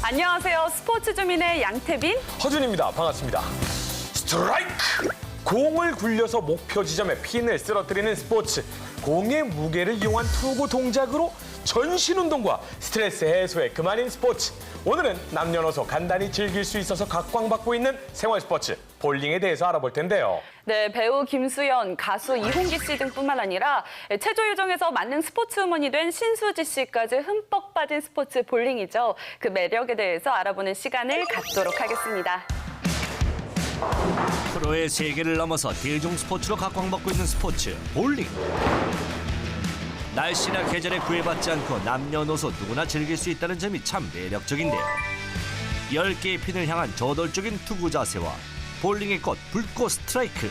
안녕하세요. 스포츠 주민의 양태빈, 허준입니다. 반갑습니다. 스트라이크! 공을 굴려서 목표 지점에 핀을 쓰러뜨리는 스포츠. 공의 무게를 이용한 투구 동작으로 전신 운동과 스트레스 해소에 그만인 스포츠. 오늘은 남녀노소 간단히 즐길 수 있어서 각광받고 있는 생활 스포츠 볼링에 대해서 알아볼 텐데요. 네, 배우 김수현, 가수 이홍기 씨 등뿐만 아니라 체조 요정에서 만능 스포츠우먼이 된 신수지 씨까지 흠뻑 빠진 스포츠 볼링이죠. 그 매력에 대해서 알아보는 시간을 갖도록 하겠습니다. 프로의 세계를 넘어서 대중 스포츠로 각광받고 있는 스포츠 볼링. 날씨나 계절에 구애받지 않고 남녀노소 누구나 즐길 수 있다는 점이 참 매력적인데요. 10개의 핀을 향한 저돌적인 투구 자세와 볼링의 꽃 불꽃 스트라이크.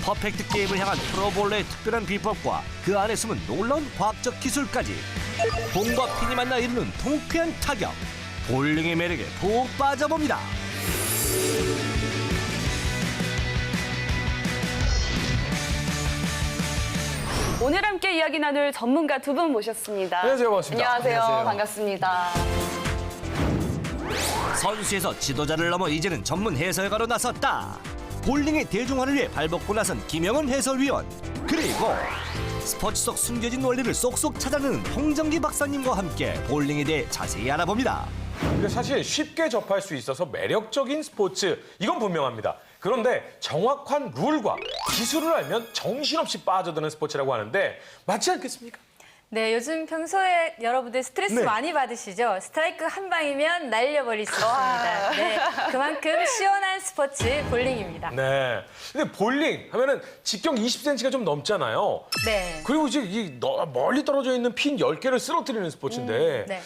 퍼펙트 게임을 향한 프로볼러의 특별한 비법과 그 안에 숨은 놀라운 과학적 기술까지. 공과 핀이 만나 이루는 통쾌한 타격. 볼링의 매력에 푹 빠져봅니다. 오늘 함께 이야기 나눌 전문가 두 분 모셨습니다. 안녕하세요. 반갑습니다. 안녕하세요. 반갑습니다. 선수에서 지도자를 넘어 이제는 전문 해설가로 나섰다. 볼링의 대중화를 위해 발벗고 나선 김영은 해설위원. 그리고 스포츠 속 숨겨진 원리를 쏙쏙 찾아내는 홍정기 박사님과 함께 볼링에 대해 자세히 알아봅니다. 근데 사실 쉽게 접할 수 있어서 매력적인 스포츠, 이건 분명합니다. 그런데 정확한 룰과 기술을 알면 정신없이 빠져드는 스포츠라고 하는데 맞지 않겠습니까? 네, 요즘 평소에 여러분들 스트레스 네. 많이 받으시죠? 스트라이크 한 방이면 날려버릴 수 있습니다. 네, 그만큼 시원한 스포츠 볼링입니다. 네. 근데 볼링 하면은 직경 20cm가 좀 넘잖아요. 네. 그리고 이제 멀리 떨어져 있는 핀 10개를 쓰러뜨리는 스포츠인데 네.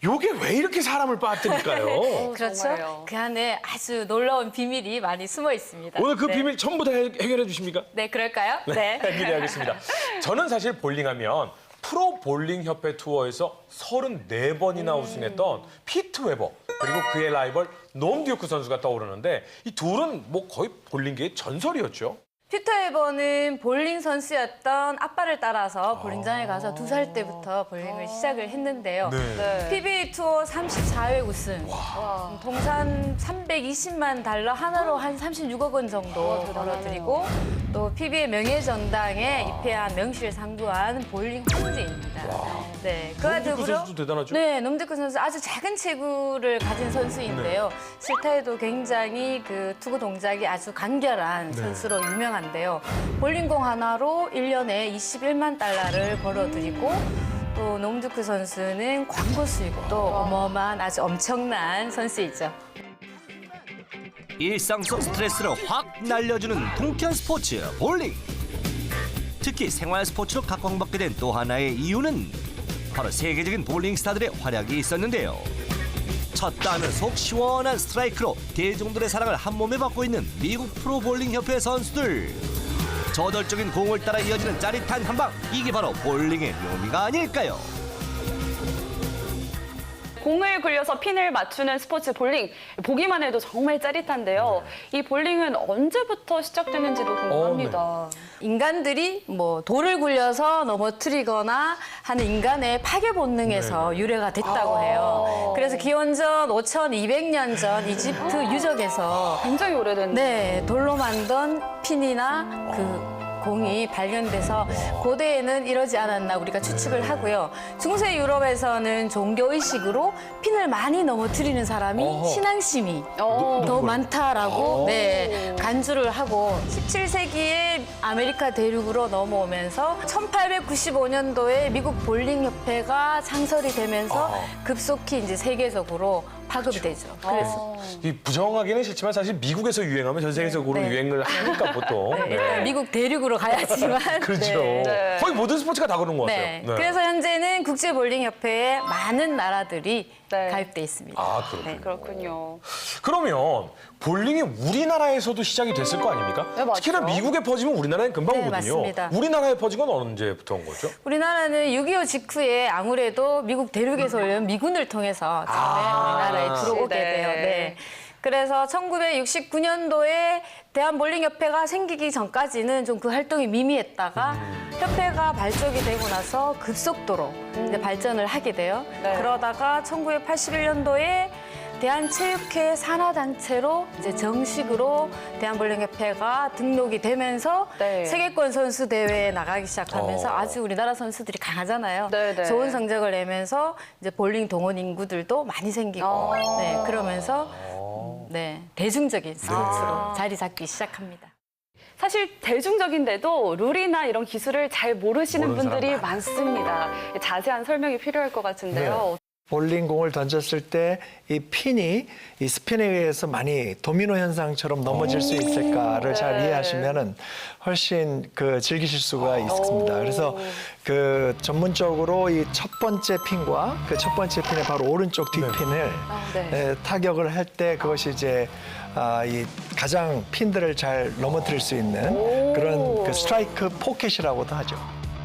요게 왜 이렇게 사람을 빠뜨릴까요? 그렇죠. 정말요. 그 안에 아주 놀라운 비밀이 많이 숨어 있습니다. 오늘 그 네. 비밀 전부 다 해결해 주십니까? 네, 그럴까요? 네, 기대하겠습니다. 저는 사실 볼링하면 프로 볼링 협회 투어에서 34번이나 우승했던 피트 웨버 그리고 그의 라이벌 놈 듀크 선수가 떠오르는데 이 둘은 뭐 거의 볼링계의 전설이었죠. 피터 에버는 볼링 선수였던 아빠를 따라서 볼링장에 가서 2살 때부터 볼링을 시작을 했는데요. 네. PBA 투어 34회 우승, 통산 320만 달러 하나로 한 36억 원 정도 벌어들이고 또 PBA 명예전당에 입회한 명실상부한 볼링 황제입니다. 네, 그와 놈 듀크 더불어 선수도 대단하죠. 네, 놈드크 선수 아주 작은 체구를 가진 선수인데요. 실타에도 굉장히 그 투구 동작이 아주 간결한 선수로 유명한데요. 볼링공 하나로 1년에 21만 달러를 벌어들이고 또 놈드크 선수는 광고 수익도 어마어마한 아주 엄청난 선수이죠. 일상 속 스트레스를 확 날려주는 통쾌한 스포츠 볼링. 특히 생활 스포츠로 각광받게 된 또 하나의 이유는 바로 세계적인 볼링 스타들의 활약이 있었는데요. 쳤다 하면 속 시원한 스트라이크로 대중들의 사랑을 한 몸에 받고 있는 미국 프로 볼링 협회 선수들. 저돌적인 공을 따라 이어지는 짜릿한 한방, 이게 바로 볼링의 묘미가 아닐까요? 공을 굴려서 핀을 맞추는 스포츠 볼링. 보기만 해도 정말 짜릿한데요. 이 볼링은 언제부터 시작되는지도 궁금합니다. 인간들이 뭐 돌을 굴려서 넘어뜨리거나 하는 인간의 파괴 본능에서 유래가 됐다고 해요. 그래서 기원전 5,200년 전 이집트 유적에서 굉장히 오래된. 네, 돌로 만든 핀이나 그 공이 발견돼서 고대에는 이러지 않았나 우리가 추측을 하고요. 중세 유럽에서는 종교의식으로 핀을 많이 넘어뜨리는 사람이 신앙심이 더 많다라고 네, 간주를 하고 17세기에 아메리카 대륙으로 넘어오면서 1895년도에 미국 볼링 협회가 창설이 되면서 급속히 이제 세계적으로 파급이 되죠. 그래서 이 부정하기는 싫지만 사실 미국에서 유행하면 전 세계적으로 네. 유행을 하니까 보통. 일단 미국 대륙으로 가야지만 그렇죠. 네. 거의 모든 스포츠가 다 그런 것 같아요. 네. 그래서 현재는 국제볼링협회에 많은 나라들이 네. 가입돼 있습니다. 아, 그렇군요. 네, 그렇군요. 그러면 볼링이 우리나라에서도 시작이 됐을 거 아닙니까? 네, 맞죠. 특히나 미국에 퍼지면 우리나라엔 금방 네, 오거든요. 맞습니다. 우리나라에 퍼진 건 언제부터 온 거죠? 우리나라는 6.25 직후에 아무래도 미국 대륙에서 올려온 미군을 통해서 처음에 우리나라에 들어오게 네. 돼요. 네. 그래서 1969년도에 대한볼링협회가 생기기 전까지는 좀 그 활동이 미미했다가 협회가 발족이 되고 나서 급속도로 이제 발전을 하게 돼요. 네. 그러다가 1981년도에 대한체육회 산하단체로 이제 정식으로 대한볼링협회가 등록이 되면서 네. 세계권 선수 대회에 나가기 시작하면서 아주 우리나라 선수들이 강하잖아요. 네, 네. 좋은 성적을 내면서 이제 볼링 동원 인구들도 많이 생기고 네, 그러면서 네, 대중적인 스포츠로 자리 잡기 시작합니다. 사실 대중적인데도 룰이나 이런 기술을 잘 모르시는 모르는 분들이 사람 많습니다. 자세한 설명이 필요할 것 같은데요. 볼링공을 던졌을 때 이 핀이 이 스핀에 의해서 많이 도미노 현상처럼 넘어질 수 있을까를 잘 네. 이해하시면은 훨씬 즐기실 수가 있습니다. 그래서 그 전문적으로 이 첫 번째 핀과 그 첫 번째 핀의 바로 오른쪽 뒷핀을 네. 타격을 할 때 그것이 이제 이 가장 핀들을 잘 넘어뜨릴 수 있는 그런 그 스트라이크 포켓이라고도 하죠.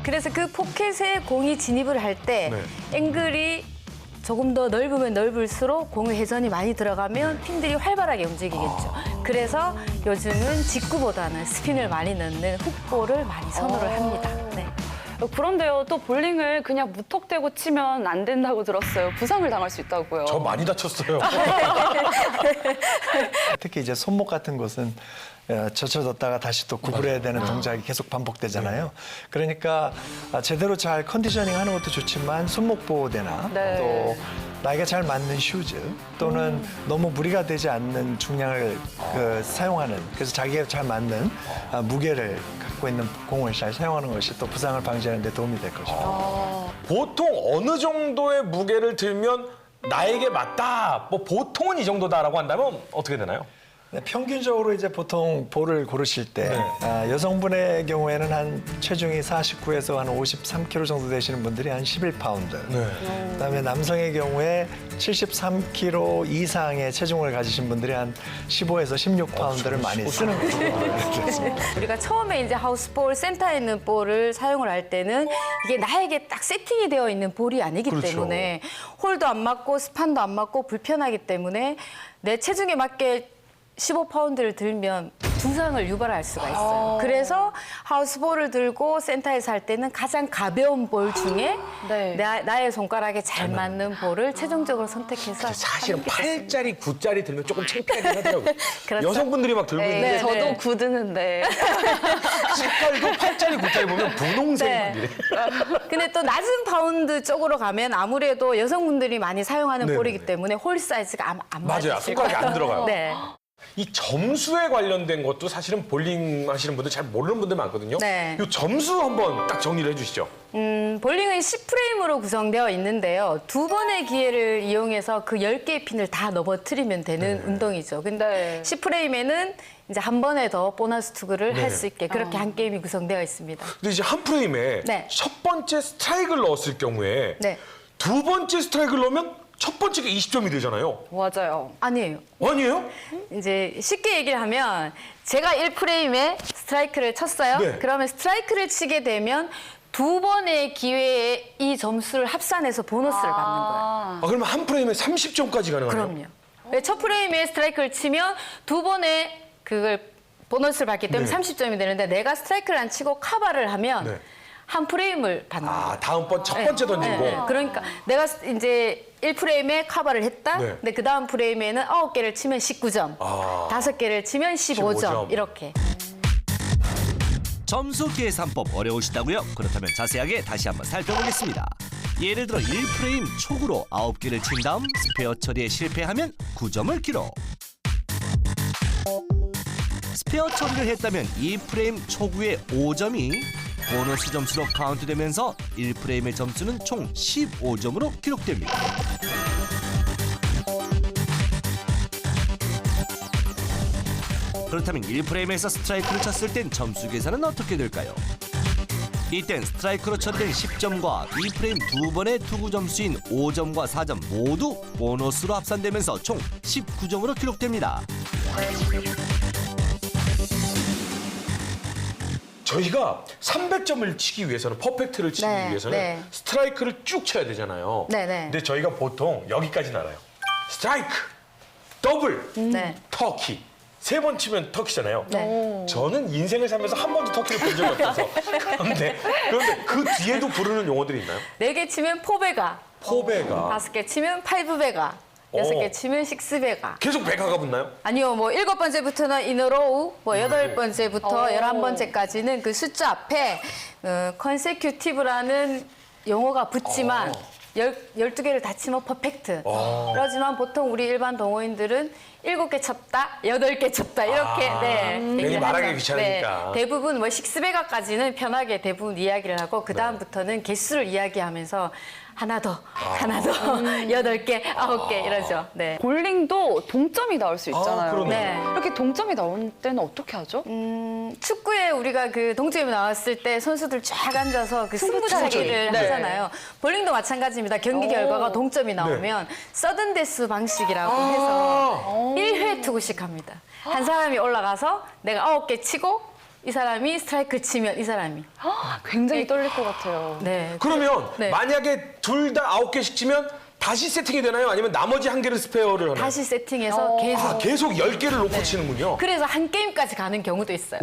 그래서 그 포켓에 공이 진입을 할 때 앵글이 조금 더 넓으면 넓을수록 공의 회전이 많이 들어가면 핀들이 활발하게 움직이겠죠. 그래서 요즘은 직구보다는 스핀을 많이 넣는 훅볼을 많이 선호를 합니다. 네. 그런데요, 또 볼링을 그냥 무턱대고 치면 안 된다고 들었어요. 부상을 당할 수 있다고요. 저 많이 다쳤어요. 특히 이제 손목 같은 곳은 젖혀뒀다가 다시 또 구부려야 되는 동작이 계속 반복되잖아요. 그러니까 제대로 잘 컨디셔닝 하는 것도 좋지만 손목 보호대나 네. 또 나이가 잘 맞는 슈즈 또는 너무 무리가 되지 않는 중량을 사용하는 그래서 자기가 잘 맞는 무게를 갖고 있는 공을 잘 사용하는 것이 또 부상을 방지하는 데 도움이 될 것입니다. 보통 어느 정도의 무게를 들면 나에게 맞다. 뭐 보통은 이 정도다라고 한다면 어떻게 되나요? 네, 평균적으로 이제 보통 볼을 고르실 때 여성분의 경우에는 한 체중이 49에서 한 53kg 정도 되시는 분들이 한 11파운드. 그다음에 남성의 경우에 73kg 이상의 체중을 가지신 분들이 한 15에서 16파운드를 많이 쓰는 거죠. 우리가 처음에 이제 하우스볼 센터에 있는 볼을 사용을 할 때는 이게 나에게 딱 세팅이 되어 있는 볼이 아니기 그렇죠. 때문에 홀도 안 맞고 스판도 안 맞고 불편하기 때문에 내 체중에 맞게 15파운드를 들면 부상을 유발할 수가 있어요. 그래서 하우스볼을 들고 센터에서 할 때는 가장 가벼운 볼 중에 네. 나의 손가락에 잘 맞는 볼을 최종적으로 선택해서 사실은 하는 게 좋습니다. 8짜리, 9짜리 들면 조금 창피하긴 하더라고요. 그렇죠. 여성분들이 막 들고 있는데 네, 저도 굳드는데. 색깔도 8짜리, 9짜리 보면 분홍색 네. 막 이래. 근데 또 낮은 파운드 쪽으로 가면 아무래도 여성분들이 많이 사용하는 네네네. 볼이기 때문에 홀 사이즈가 안 맞아요. 맞으실 손가락이 안 거예요. 들어가요. 네. 이 점수에 관련된 것도 사실은 볼링 하시는 분들 잘 모르는 분들 많거든요. 네. 이 점수 한번 딱 정리를 해주시죠. 볼링은 10프레임으로 구성되어 있는데요. 두 번의 기회를 이용해서 그 10개의 핀을 다 넘어뜨리면 되는 운동이죠. 근데 네. 10프레임에는 이제 한 번에 더 보너스 투구를 네. 할 수 있게 그렇게 한 게임이 구성되어 있습니다. 근데 이제 한 프레임에 네. 첫 번째 스트라이크를 넣었을 경우에 네. 두 번째 스트라이크를 넣으면 첫 번째가 20점이 되잖아요. 맞아요. 아니에요. 아니에요? 이제 쉽게 얘기를 하면 제가 1프레임에 스트라이크를 쳤어요. 네. 그러면 스트라이크를 치게 되면 두 번의 기회에 이 점수를 합산해서 보너스를 받는 거예요. 아, 그러면 한 프레임에 30점까지 가능하네요? 그럼요. 왜 첫 프레임에 스트라이크를 치면 두 번에 그걸 보너스를 받기 때문에 네. 30점이 되는데 내가 스트라이크를 안 치고 카바를 하면 네. 한 프레임을 받는 거예요. 아, 다음번 첫 번째 던진 거. 그러니까 내가 이제 1프레임에 카바를 했다. 네. 근데 그 다음 프레임에는 9개를 치면 19점, 아. 5개를 치면 15점, 15점. 이렇게. 점수 계산법 어려우시다고요? 그렇다면 자세하게 다시 한번 살펴보겠습니다. 예를 들어 1프레임 촉으로 9개를 친 다음 스페어 처리에 실패하면 9점을 기록. 스페어 처리를 했다면 2프레임 초구의 5점이 보너스 점수로 카운트되면서 1프레임의 점수는 총 15점으로 기록됩니다. 그렇다면 1프레임에서 스트라이크를 쳤을 땐 점수 계산은 어떻게 될까요? 이땐 스트라이크로 처리된 10점과 2프레임 두 번의 투구 점수인 5점과 4점 모두 보너스로 합산되면서 총 19점으로 기록됩니다. 저희가 300점을 치기 위해서는 퍼펙트를 치기 네, 위해서는 네. 스트라이크를 쭉 쳐야 되잖아요. 네, 네. 근데 저희가 보통 여기까지는 알아요. 스트라이크, 더블 네. 터키. 3번 치면 터키잖아요. 네. 저는 인생을 살면서 한 번도 터키를 본 적이 없어서. 그런데 그 뒤에도 부르는 용어들이 있나요? 4개 치면 포베가, 포베가. 5개 치면 파이브베가, 6개 치면 식스베가. 계속 베가가 붙나요? 아니요, 뭐 7번째부터는 이너로우, 뭐 8번째부터 11번째까지는 그 숫자 앞에 컨세큐티브라는 용어가 붙지만 12개를 다 치면 퍼펙트. 그렇지만 보통 우리 일반 동호인들은 7개 쳤다, 8개 쳤다 이렇게 괜히 얘기를 말하기 하죠. 귀찮으니까. 대부분 뭐 식스베가까지는 편하게 대부분 이야기를 하고 그 다음부터는 개수를 이야기하면서 하나 더, 8개, 9개 이러죠. 네. 볼링도 동점이 나올 수 있잖아요. 그러네요. 네. 이렇게 동점이 나올 때는 어떻게 하죠? 축구에 우리가 그 동점이 나왔을 때 선수들 쫙 앉아서 그 승부차기를 네. 하잖아요. 볼링도 마찬가지입니다. 경기 결과가 동점이 나오면 서든 데스 방식이라고 해서 1회 투구씩 합니다. 한 사람이 올라가서 내가 9개 치고 이 사람이 스트라이크를 치면 이 사람이. 굉장히 떨릴 것 같아요. 네. 그러면 네. 만약에 둘 다 9개씩 치면 다시 세팅이 되나요? 아니면 나머지 1개를 스페어를 하나요? 다시 세팅해서 계속. 계속 10개를 놓고 치는군요. 그래서 한 게임까지 가는 경우도 있어요.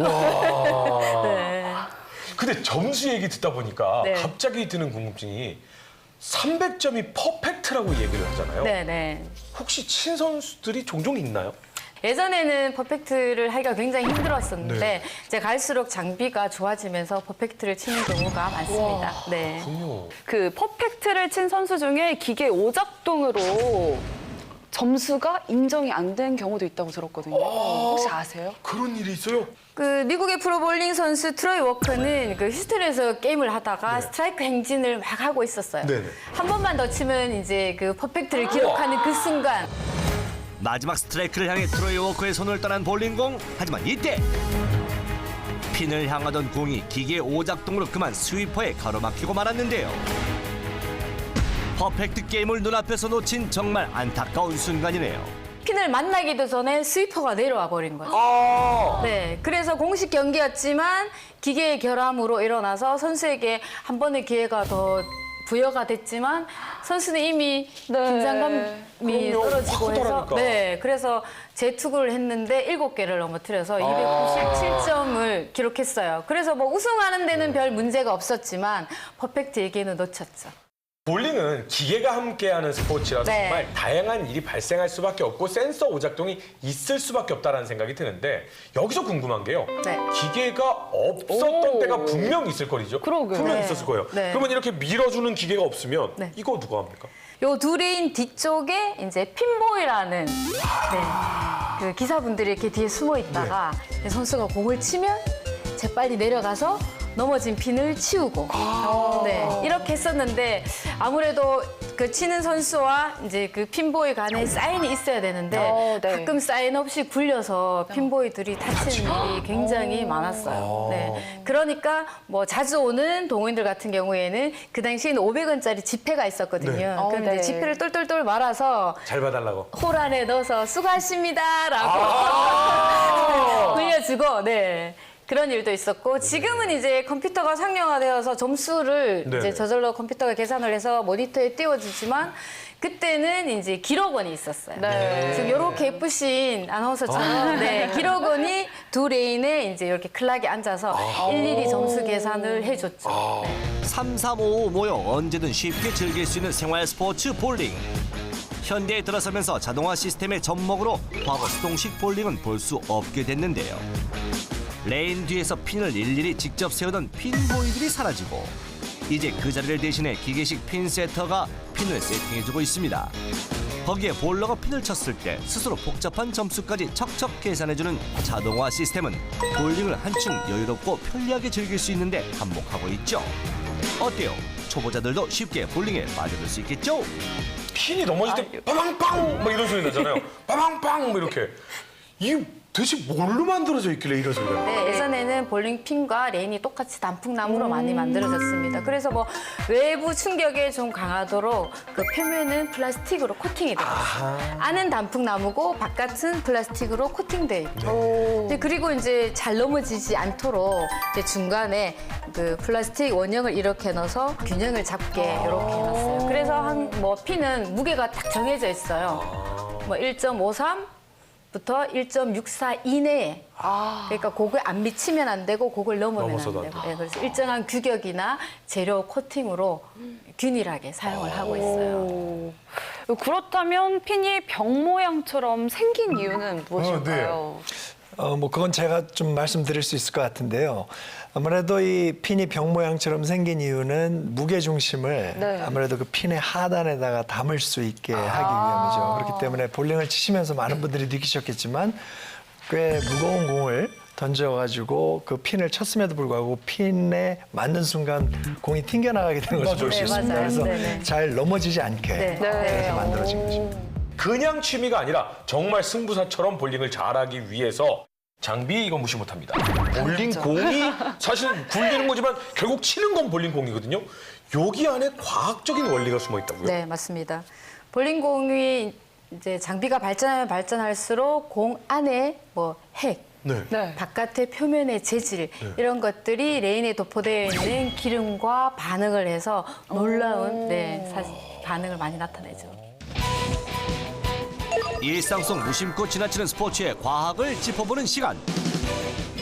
네. 근데 점수 얘기 듣다 보니까 네. 갑자기 드는 궁금증이 300점이 퍼펙트라고 얘기를 하잖아요. 네. 혹시 친 선수들이 종종 있나요? 예전에는 퍼펙트를 하기가 굉장히 힘들었었는데 네. 이제 갈수록 장비가 좋아지면서 퍼펙트를 치는 경우가 많습니다. 네. 그럼요. 그 퍼펙트를 친 선수 중에 기계 오작동으로 점수가 인정이 안 된 경우도 있다고 들었거든요. 혹시 아세요? 그런 일이 있어요? 그 미국의 프로볼링 선수 트로이 워커는 그 휴스턴에서 게임을 하다가 스트라이크 행진을 막 하고 있었어요. 네네. 한 번만 더 치면 이제 그 퍼펙트를 기록하는 그 순간 마지막 스트라이크를 향해 트로이 워커의 손을 떠난 볼링공. 하지만 이때 핀을 향하던 공이 기계 오작동으로 그만 스위퍼에 가로막히고 말았는데요. 퍼펙트 게임을 눈앞에서 놓친 정말 안타까운 순간이네요. 핀을 만나기도 전에 스위퍼가 내려와 버린 거죠. 네, 그래서 공식 경기였지만 기계의 결함으로 일어나서 선수에게 한 번의 기회가 더 부여가 됐지만 선수는 이미 긴장감이 그럼요. 떨어지고 확 해서 떨어지니까. 네, 그래서 재투구를 했는데 7개를 넘어뜨려서 297점을 기록했어요. 그래서 뭐 우승하는 데는 별 문제가 없었지만 퍼펙트에게는 놓쳤죠. 볼링은 기계가 함께하는 스포츠라서 네. 정말 다양한 일이 발생할 수밖에 없고 센서 오작동이 있을 수밖에 없다는 생각이 드는데 여기서 궁금한 게요. 네. 기계가 없었던 오. 때가 분명 있을 거리죠. 그러게요. 분명 네. 있었을 거예요. 네. 그러면 이렇게 밀어주는 기계가 없으면 네. 이거 누가 합니까? 요 두 레인 뒤쪽에 이제 핀보이라는 그 기사분들이 이렇게 뒤에 숨어 있다가 선수가 공을 치면 재빨리 내려가서 넘어진 핀을 치우고 네, 이렇게 했었는데 아무래도 그 치는 선수와 이제 그 핀보이 간에 사인이 있어야 되는데 네. 가끔 사인 없이 굴려서 핀보이들이 다치는 일이 굉장히 많았어요. 네. 그러니까 뭐 자주 오는 동호인들 같은 경우에는 그 당시에는 500원짜리 지폐가 있었거든요. 네. 그럼 네. 이제 지폐를 똘똘똘 말아서 잘 봐달라고. 홀 안에 넣어서 수고하십니다라고 굴려주고 네. 그런 일도 있었고 지금은 이제 컴퓨터가 상용화되어서 점수를 네. 이제 저절로 컴퓨터가 계산을 해서 모니터에 띄워주지만 그때는 이제 기록원이 있었어요. 네. 지금 이렇게 예쁘신 아나운서처럼 네, 기록원이 두 레인에 이제 이렇게 클락에 앉아서 일일이 점수 계산을 해줬죠. 네. 3355 모여 언제든 쉽게 즐길 수 있는 생활 스포츠 볼링. 현대에 들어서면서 자동화 시스템의 접목으로 과거 수동식 볼링은 볼 수 없게 됐는데요. 레인 뒤에서 핀을 일일이 직접 세우던 핀보이들이 사라지고 이제 그 자리를 대신해 기계식 핀 세터가 핀을 세팅해주고 있습니다. 거기에 볼러가 핀을 쳤을 때 스스로 복잡한 점수까지 척척 계산해주는 자동화 시스템은 볼링을 한층 여유롭고 편리하게 즐길 수 있는데 한몫하고 있죠. 어때요? 초보자들도 쉽게 볼링에 빠져들 수 있겠죠? 핀이 넘어질 때 빠방빵 막 이런 소리 나잖아요. 빠방빵 뭐 이렇게. 이 도대체 뭘로 만들어져 있길래 이런 소리가 나요? 네, 예전에는 볼링 핀과 레인이 똑같이 단풍나무로 많이 만들어졌습니다. 그래서 뭐 외부 충격에 좀 강하도록 그 표면은 플라스틱으로 코팅이 되어 있어요. 안은 단풍나무고 바깥은 플라스틱으로 코팅돼 있고. 네, 그리고 이제 잘 넘어지지 않도록 이제 중간에 그 플라스틱 원형을 이렇게 넣어서 균형을 잡게 이렇게 해놨어요. 그래서 한 뭐 핀은 무게가 딱 정해져 있어요. 뭐 1.53부터 1.64 이내에 그러니까 그거에 안 미치면 안 되고 그걸 넘으면 넘어서도 안 안 되고 그래서 일정한 규격이나 재료 코팅으로 균일하게 사용을 하고 있어요. 그렇다면 핀이 병 모양처럼 생긴 이유는 무엇일까요? 뭐 그건 제가 좀 말씀드릴 수 있을 것 같은데요. 아무래도 이 핀이 병 모양처럼 생긴 이유는 무게 중심을 네. 아무래도 그 핀의 하단에다가 담을 수 있게 하기 위함이죠. 그렇기 때문에 볼링을 치시면서 많은 분들이 느끼셨겠지만 꽤 무거운 공을 던져가지고 그 핀을 쳤음에도 불구하고 핀에 맞는 순간 공이 튕겨나가게 되는 것을 볼 수 네, 있습니다. 맞아요. 그래서 네네. 잘 넘어지지 않게 네. 그래서 만들어진 거죠. 그냥 취미가 아니라 정말 승부사처럼 볼링을 잘하기 위해서 장비 이건 무시 못합니다. 볼링 공이 사실 굴리는 거지만 결국 치는 건 볼링 공이거든요. 여기 안에 과학적인 원리가 숨어 있다고요? 네, 맞습니다. 볼링공이 이제 장비가 발전하면 발전할수록 공 안에 뭐 핵, 네. 네. 바깥의 표면의 재질 이런 것들이 레인에 도포되어 있는 기름과 반응을 해서 놀라운 반응을 많이 나타내죠. 일상 속 무심코 지나치는 스포츠의 과학을 짚어보는 시간.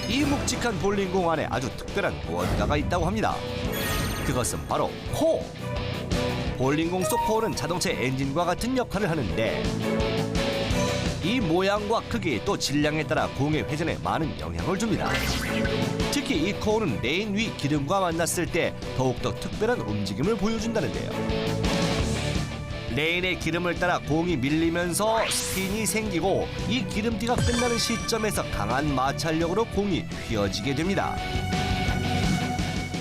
이 묵직한 볼링공 안에 아주 특별한 무언가가 있다고 합니다. 그것은 바로 코. 볼링공 속 코어는 자동차의 엔진과 같은 역할을 하는데 이 모양과 크기 또 질량에 따라 공의 회전에 많은 영향을 줍니다. 특히 이 코어는 레인 위 기름과 만났을 때 더욱더 특별한 움직임을 보여준다는데요. 레인의 기름을 따라 공이 밀리면서 스핀이 생기고 이 기름띠가 끝나는 시점에서 강한 마찰력으로 공이 휘어지게 됩니다.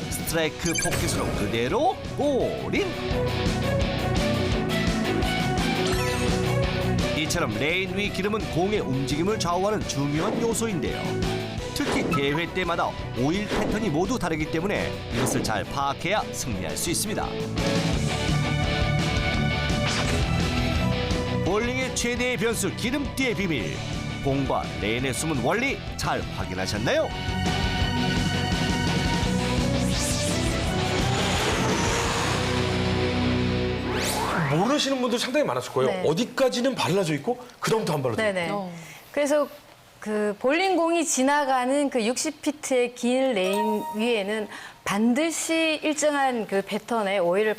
스트라이크 포켓으로 그대로 골인! 이처럼 레인 위 기름은 공의 움직임을 좌우하는 중요한 요소인데요. 특히 대회 때마다 오일 패턴이 모두 다르기 때문에 이것을 잘 파악해야 승리할 수 있습니다. 볼링의 최대의 변수 기름띠의 비밀. 공과 레인의 숨은 원리 잘 확인하셨나요? 모르시는 분들 상당히 많았을 거예요. 네. 어디까지는 발라져 있고 그다음부터 안 발라져 있고. 네네. 그래서 그 볼링공이 지나가는 그 60피트의 긴 레인 위에는 반드시 일정한 그 패턴의 오일을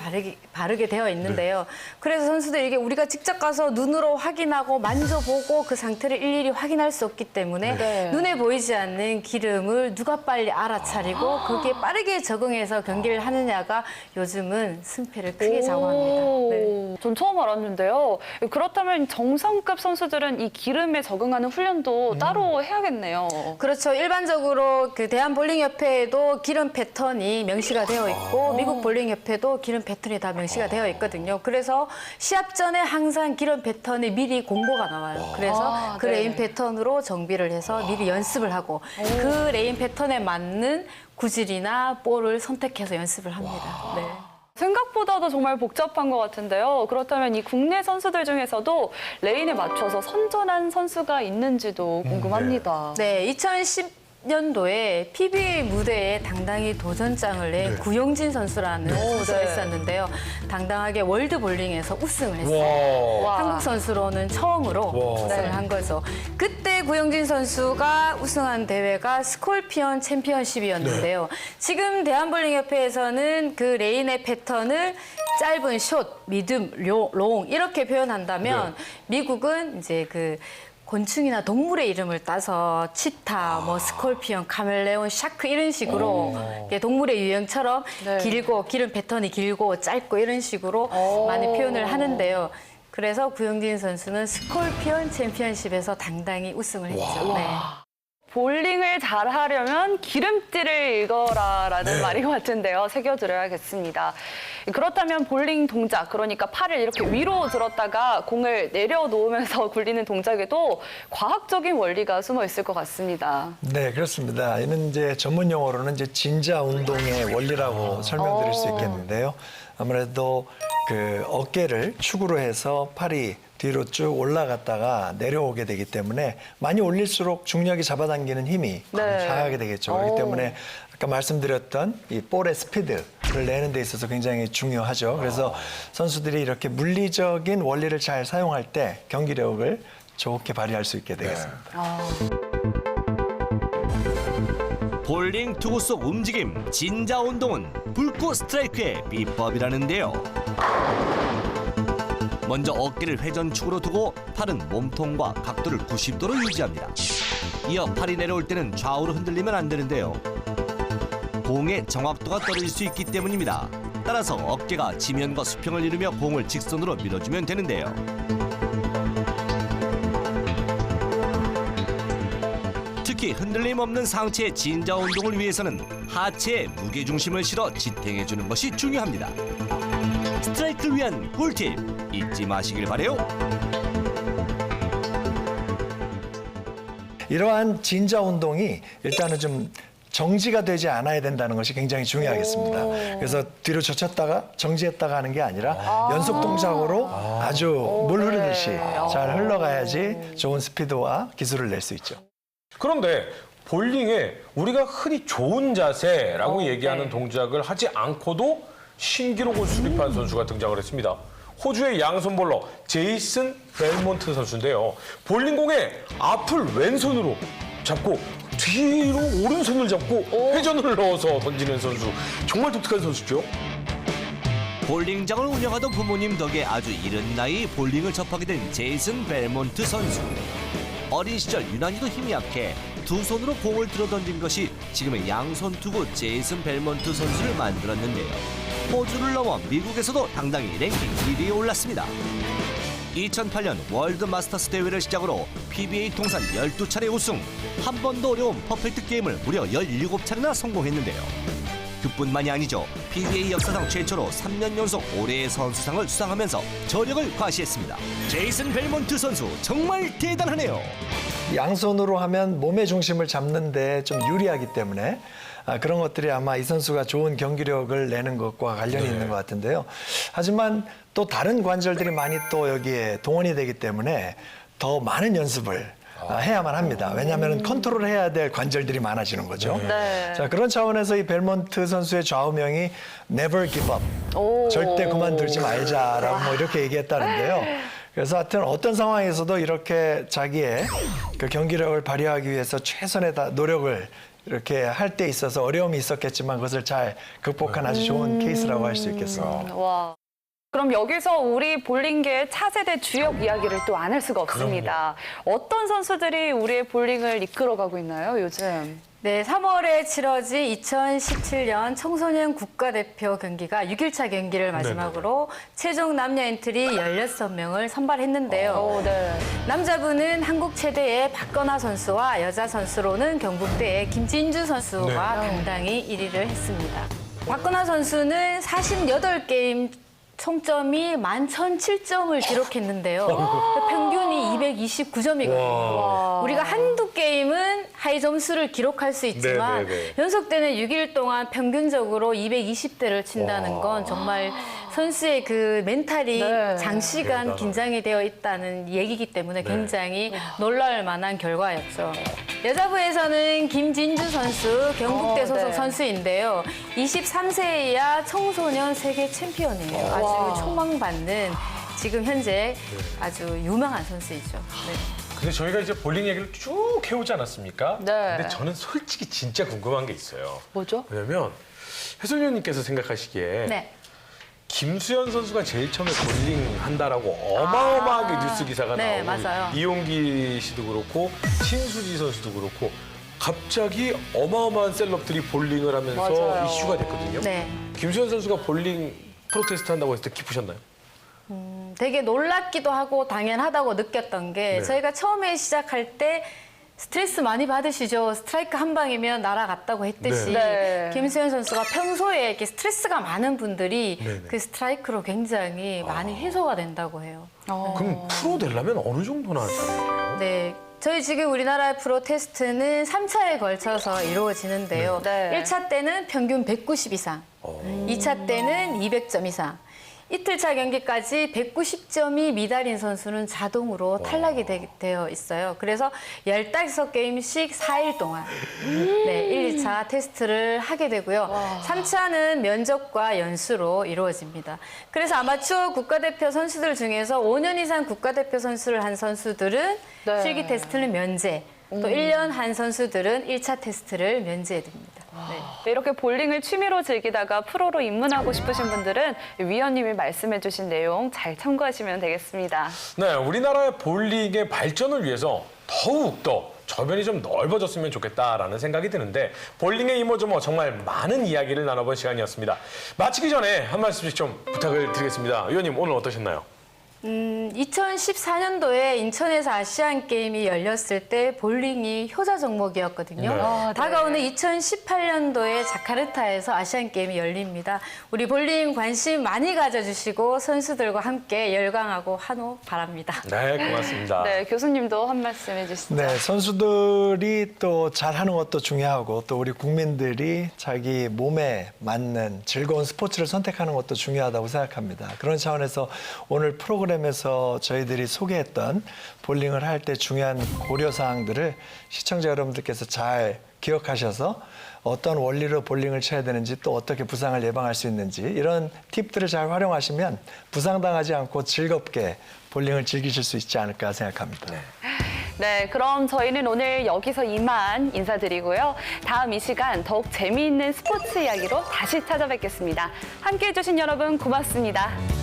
바르게 되어 있는데요. 그래서 선수들이 이게 우리가 직접 가서 눈으로 확인하고 만져보고 그 상태를 일일이 확인할 수 없기 때문에 네. 눈에 보이지 않는 기름을 누가 빨리 알아차리고 거기에 빠르게 적응해서 경기를 하느냐가 요즘은 승패를 크게 좌우합니다. 네. 전 처음 알았는데요. 그렇다면 정상급 선수들은 이 기름에 적응하는 훈련도 따로 해야겠네요. 그렇죠. 일반적으로 그 대한볼링협회에도 기름 패턴이 명시가 되어 있고 미국 볼링협회도 기름 패턴이 다 명시가 되어 있거든요. 그래서 시합 전에 항상 기름 패턴이 미리 공고가 나와요. 그래서 그 네. 레인 패턴으로 정비를 해서 미리 연습을 하고 그 레인 패턴에 맞는 구질이나 볼을 선택해서 연습을 합니다. 네. 생각보다도 정말 복잡한 것 같은데요. 그렇다면 이 국내 선수들 중에서도 레인에 맞춰서 선전한 선수가 있는지도 궁금합니다. 네, 2010년도에 PBA 무대에 당당히 도전장을 낸 구용진 선수라는 선수가 네. 있었는데요. 당당하게 월드 볼링에서 우승을 했어요. 와. 한국 선수로는 처음으로 와. 우승을 한 거죠. 그때 구용진 선수가 우승한 대회가 스콜피언 챔피언십이었는데요. 지금 대한볼링협회에서는 그 레인의 패턴을 짧은 숏, 미듬, 롱 이렇게 표현한다면 미국은 이제 그 곤충이나 동물의 이름을 따서 치타, 뭐 스콜피언, 카멜레온, 샤크 이런 식으로 이게 동물의 유형처럼 네. 길고 기름 패턴이 길고 짧고 이런 식으로 많이 표현을 하는데요. 그래서 구용진 선수는 스콜피언 챔피언십에서 당당히 우승을 했죠. 네. 볼링을 잘하려면 기름띠를 읽어라라는 말인 것 같은데요. 새겨드려야겠습니다. 그렇다면 볼링 동작, 그러니까 팔을 이렇게 위로 들었다가 공을 내려놓으면서 굴리는 동작에도 과학적인 원리가 숨어 있을 것 같습니다. 네, 그렇습니다. 이는 이제 전문 용어로는 이제 진자 운동의 원리라고 설명드릴 수 있겠는데요. 아무래도 그 어깨를 축으로 해서 팔이 뒤로 쭉 올라갔다가 내려오게 되기 때문에 많이 올릴수록 중력이 잡아당기는 힘이 강하게 되겠죠. 그렇기 때문에 아까 말씀드렸던 이 볼의 스피드를 내는 데 있어서 굉장히 중요하죠. 그래서 선수들이 이렇게 물리적인 원리를 잘 사용할 때 경기력을 좋게 발휘할 수 있게 되겠습니다. 볼링 투구 속 움직임, 진자 운동은 불꽃 스트라이크의 비법이라는데요. 먼저 어깨를 회전축으로 두고 팔은 몸통과 각도를 90도로 유지합니다. 이어 팔이 내려올 때는 좌우로 흔들리면 안 되는데요. 공의 정확도가 떨어질 수 있기 때문입니다. 따라서 어깨가 지면과 수평을 이루며 공을 직선으로 밀어주면 되는데요. 특히 흔들림 없는 상체의 진자 운동을 위해서는 하체에 무게중심을 실어 지탱해주는 것이 중요합니다. 스트라이크를 위한 꿀팁 잊지 마시길 바래요. 이러한 진자 운동이 일단은 좀 정지가 되지 않아야 된다는 것이 굉장히 중요하겠습니다. 그래서 뒤로 젖혔다가 정지했다가 하는 게 아니라 연속 동작으로 아주 물 흐르듯이 잘 흘러가야지 좋은 스피드와 기술을 낼 수 있죠. 그런데 볼링에 우리가 흔히 좋은 자세라고 얘기하는 동작을 하지 않고도 신기록을 수립한 선수가 등장을 했습니다. 호주의 양손 볼러 제이슨 벨몬트 선수인데요. 볼링공에 앞을 왼손으로 잡고 뒤로 오른손을 잡고 회전을 넣어서 던지는 선수. 정말 독특한 선수죠. 볼링장을 운영하던 부모님 덕에 아주 이른 나이 볼링을 접하게 된 제이슨 벨몬트 선수. 어린 시절 유난히도 힘이 약해 두 손으로 공을 들어 던진 것이 지금의 양손 투구 제이슨 벨몬트 선수를 만들었는데요. 호주를 넘어 미국에서도 당당히 랭킹 1위에 올랐습니다. 2008년 월드 마스터스 대회를 시작으로 PBA 통산 12차례 우승, 한 번도 어려운 퍼펙트 게임을 무려 17차례나 성공했는데요. 그뿐만이 아니죠. PBA 역사상 최초로 3년 연속 올해의 선수상을 수상하면서 저력을 과시했습니다. 제이슨 벨몬트 선수 정말 대단하네요. 양손으로 하면 몸의 중심을 잡는 데 좀 유리하기 때문에 그런 것들이 아마 이 선수가 좋은 경기력을 내는 것과 관련이 있는 것 같은데요. 하지만 또 다른 관절들이 많이 또 여기에 동원이 되기 때문에 더 많은 연습을 해야만 합니다. 왜냐하면 컨트롤해야 될 관절들이 많아지는 거죠. 자, 그런 차원에서 이 벨몬트 선수의 좌우명이 Never Give Up, 절대 그만두지 말자라고 뭐 이렇게 얘기했다는데요. 그래서 하여튼 어떤 상황에서도 이렇게 자기의 그 경기력을 발휘하기 위해서 최선의 노력을 이렇게 할 때 있어서 어려움이 있었겠지만 그것을 잘 극복한 아주 좋은 케이스라고 할 수 있겠습니다. 와. 그럼 여기서 우리 볼링계의 차세대 주역 이야기를 또 안 할 수가 없습니다. 어떤 선수들이 우리의 볼링을 이끌어가고 있나요, 요즘? 네, 3월에 치러진 2017년 청소년 국가대표 경기가 6일차 경기를 마지막으로 최종 남녀 엔트리 16명을 선발했는데요. 네. 남자분은 한국 최대의 박건하 선수와 여자 선수로는 경북대의 김진주 선수가 당당히 1위를 했습니다. 박건하 선수는 48게임 총점이 11,007점을 기록했는데요. 평균이 229점이거든요. 우리가 한두 게임은 하이 점수를 기록할 수 있지만 연속되는 6일 동안 평균적으로 220대를 친다는 건 정말 선수의 그 멘탈이 장시간 긴장이 되어 있다는 얘기이기 때문에 굉장히 놀랄 만한 결과였죠. 여자부에서는 김진주 선수, 경북대 소속 선수인데요. 23세 이하 청소년 세계 챔피언이에요. 아주 촉망받는 지금 현재 아주 유명한 선수이죠. 네. 근데 저희가 이제 볼링 얘기를 쭉 해오지 않았습니까? 네. 근데 저는 솔직히 진짜 궁금한 게 있어요. 뭐죠? 왜냐면 해설위원님께서 생각하시기에 네. 김수현 선수가 제일 처음에 볼링 한다라고 어마어마하게 뉴스 기사가 네, 나오고 맞아요. 이용기 씨도 그렇고 신수지 선수도 그렇고 갑자기 어마어마한 셀럽들이 볼링을 하면서 맞아요. 이슈가 됐거든요. 네. 김수현 선수가 볼링 프로테스트 한다고 했을 때 기쁘셨나요? 되게 놀랍기도 하고 당연하다고 느꼈던 게 저희가 처음에 시작할 때 스트레스 많이 받으시죠. 스트라이크 한 방이면 날아갔다고 했듯이 네. 김수현 선수가 평소에 이렇게 스트레스가 많은 분들이 그 스트라이크로 굉장히 많이 해소가 된다고 해요. 그럼 프로 되려면 어느 정도나 잘해야 돼요? 네. 저희 지금 우리나라 프로 테스트는 3차에 걸쳐서 이루어지는데요. 네. 1차 때는 평균 190 이상, 2차 때는 200점 이상, 이틀차 경기까지 190점이 미달인 선수는 자동으로 탈락이 되어 있어요. 그래서 15게임씩 4일 동안 네, 1, 2차 테스트를 하게 되고요. 3차는 면접과 연수로 이루어집니다. 그래서 아마추어 국가대표 선수들 중에서 5년 이상 국가대표 선수를 한 선수들은 네. 실기 테스트는 면제, 또 1년 한 선수들은 1차 테스트를 면제됩니다. 네. 이렇게 볼링을 취미로 즐기다가 프로로 입문하고 싶으신 분들은 위원님이 말씀해주신 내용 잘 참고하시면 되겠습니다. 네, 우리나라의 볼링의 발전을 위해서 더욱더 저변이 좀 넓어졌으면 좋겠다라는 생각이 드는데 볼링의 이모저모 정말 많은 이야기를 나눠본 시간이었습니다. 마치기 전에 한 말씀씩 좀 부탁을 드리겠습니다. 위원님 오늘 어떠셨나요? 2014년도에 인천에서 아시안 게임이 열렸을 때 볼링이 효자 종목이었거든요. 네. 다가오는 2018년도에 자카르타에서 아시안 게임이 열립니다. 우리 볼링 관심 많이 가져주시고 선수들과 함께 열광하고 한호 바랍니다. 네, 고맙습니다. 네, 교수님도 한 말씀 해주시죠. 네, 선수들이 또 잘하는 것도 중요하고 또 우리 국민들이 자기 몸에 맞는 즐거운 스포츠를 선택하는 것도 중요하다고 생각합니다. 그런 차원에서 오늘 프로그램에서 저희들이 소개했던 볼링을 할 때 중요한 고려사항들을 시청자 여러분들께서 잘 기억하셔서 어떤 원리로 볼링을 쳐야 되는지 또 어떻게 부상을 예방할 수 있는지 이런 팁들을 잘 활용하시면 부상당하지 않고 즐겁게 볼링을 즐기실 수 있지 않을까 생각합니다. 네, 그럼 저희는 오늘 여기서 이만 인사드리고요. 다음 이 시간 더욱 재미있는 스포츠 이야기로 다시 찾아뵙겠습니다. 함께해 주신 여러분 고맙습니다.